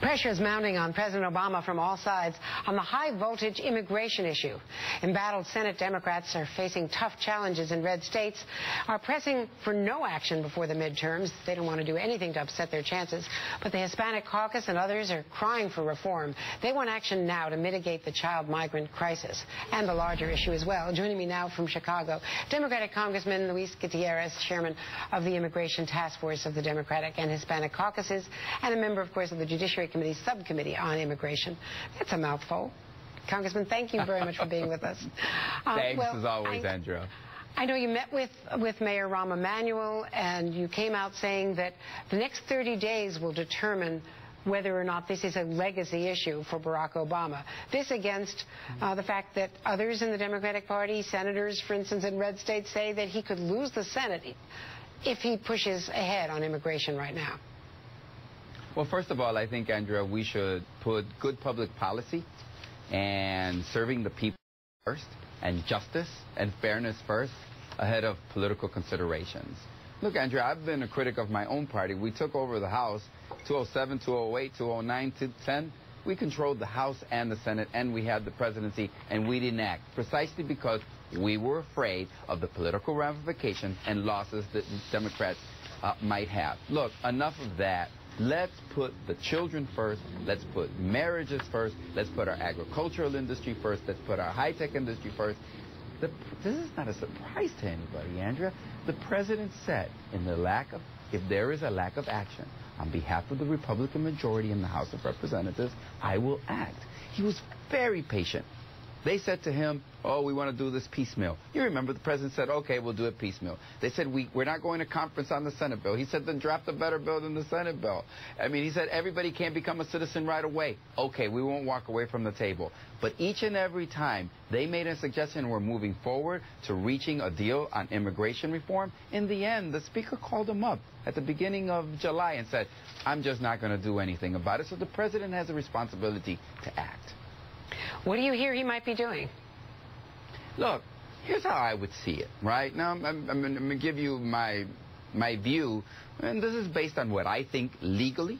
Pressure is mounting on President Obama from all sides on the high-voltage immigration issue. Embattled Senate Democrats are facing tough challenges in red states, are pressing for no action before the midterms. They don't want to do anything to upset their chances. But the Hispanic caucus and others are crying for reform. They want action now to mitigate the child migrant crisis and the larger issue as well. Joining me now from Chicago, Democratic Congressman Luis Gutiérrez, chairman of the Immigration Task Force of the Democratic and Hispanic caucuses, and a member, of course, of the Judiciary Committee's subcommittee on immigration. It's a mouthful. Congressman, thank you very much for being with us. Thanks, as always, Andrea. I know you met with Mayor Rahm Emanuel, and you came out saying that the next 30 days will determine whether or not this is a legacy issue for Barack Obama. This against the fact that others in the Democratic Party, senators, for instance, in red states, say that he could lose the Senate if he pushes ahead on immigration right now. Well, first of all, I think, Andrea, we should put good public policy and serving the people first, and justice and fairness first, ahead of political considerations. Look, Andrea, I've been a critic of my own party. We took over the House 2007, 2008, 2009, 2010. We controlled the House and the Senate, and we had the presidency, and we didn't act, precisely because we were afraid of the political ramifications and losses that Democrats might have. Look, enough of that. Let's put the children first. Let's put marriages first. Let's put our agricultural industry first. Let's put our high-tech industry first. This is not a surprise to anybody, Andrea. The president said if there is a lack of action on behalf of the Republican majority in the House of Representatives, I will act. He was very patient. They said to him, oh, we want to do this piecemeal. You remember the president said, okay, we'll do it piecemeal. They said, we're not going to conference on the Senate bill. He said, then draft a better bill than the Senate bill. I mean, he said, everybody can't become a citizen right away. Okay, we won't walk away from the table. But each and every time they made a suggestion, we're moving forward to reaching a deal on immigration reform. In the end, the speaker called him up at the beginning of July and said, I'm just not going to do anything about it. So the president has a responsibility to act. What do you hear he might be doing? Look, here's how I would see it, right? Now, I'm going to give you my view, and this is based on what I think legally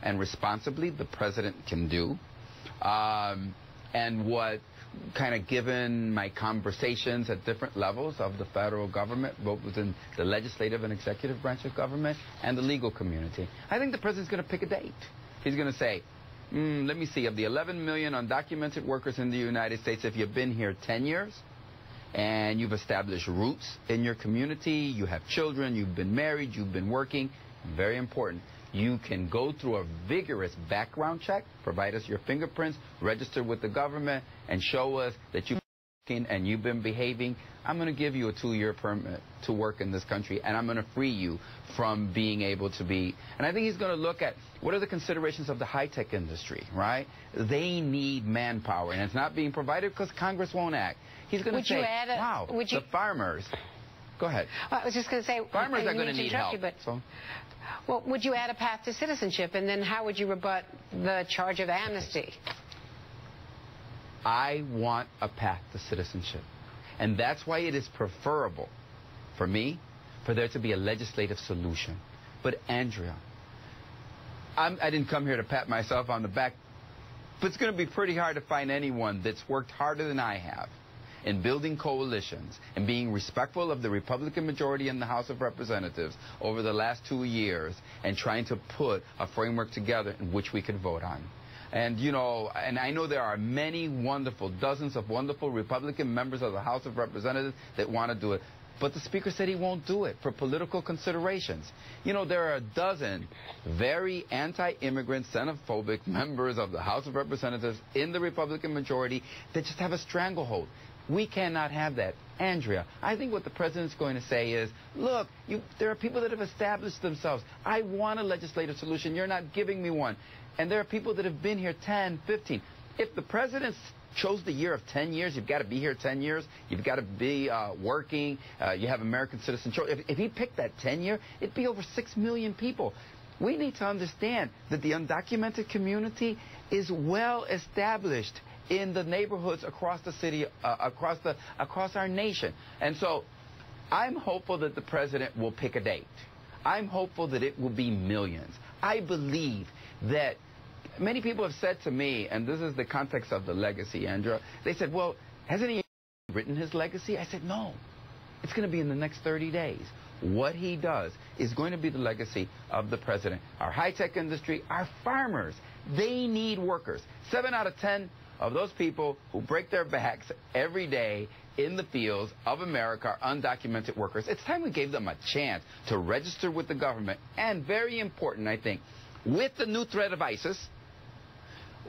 and responsibly the president can do, and what kind of given my conversations at different levels of the federal government, both within the legislative and executive branch of government and the legal community. I think the president's going to pick a date. He's going to say, let me see, of the 11 million undocumented workers in the United States, if you've been here 10 years and you've established roots in your community, you have children, you've been married, you've been working, very important, you can go through a vigorous background check, provide us your fingerprints, register with the government, and show us that you've been working and you've been behaving. I'm going to give you a 2-year permit to work in this country, and I'm going to free you from being able to be. And I think he's going to look at what are the considerations of the high-tech industry, right? They need manpower, and it's not being provided because Congress won't act. He's going to say, wow, the farmers. Go ahead. Well, I was just going to say, farmers are going to need help. Well, would you add a path to citizenship, and then how would you rebut the charge of amnesty? I want a path to citizenship. And that's why it is preferable for me for there to be a legislative solution. But, Andrea, I didn't come here to pat myself on the back, but it's going to be pretty hard to find anyone that's worked harder than I have in building coalitions and being respectful of the Republican majority in the House of Representatives over the last 2 years and trying to put a framework together in which we could vote on. And, you know, and I know there are many wonderful, dozens of wonderful Republican members of the House of Representatives that want to do it. But the Speaker said he won't do it for political considerations. You know, there are a dozen very anti-immigrant, xenophobic members of the House of Representatives in the Republican majority that just have a stranglehold. We cannot have that. Andrea, I think what the president's going to say is, look, there are people that have established themselves. I want a legislative solution. You're not giving me one. And there are people that have been here 10, 15. If the president chose the year of 10 years, you've got to be here 10 years, you've got to be working, you have American citizenship. If he picked that 10 year, it'd be over 6 million people. We need to understand that the undocumented community is well established in the neighborhoods across the city, across our nation. And so I'm hopeful that the president will pick a date. I'm hopeful that it will be millions. I believe that Many people have said to me, and this is the context of the legacy, Andrea, they said, well, hasn't he written his legacy? I said, no. It's going to be in the next 30 days. What he does is going to be the legacy of the president. Our high-tech industry, our farmers, they need workers. 7 out of 10 of those people who break their backs every day in the fields of America are undocumented workers. It's time we gave them a chance to register with the government. And very important, I think, with the new threat of ISIS,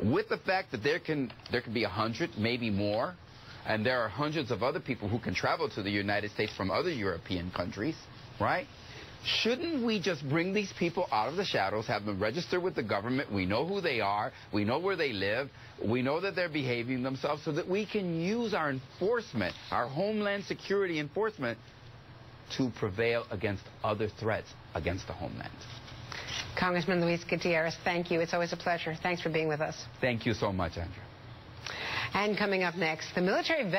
with the fact that there can be 100, maybe more, and there are hundreds of other people who can travel to the United States from other European countries, right? Shouldn't we just bring these people out of the shadows, have them register with the government? We know who they are. We know where they live. We know that they're behaving themselves so that we can use our enforcement, our homeland security enforcement, to prevail against other threats against the homeland. Congressman Luis Gutiérrez, thank you. It's always a pleasure. Thanks for being with us. Thank you so much, Andrea. And coming up next, the military vet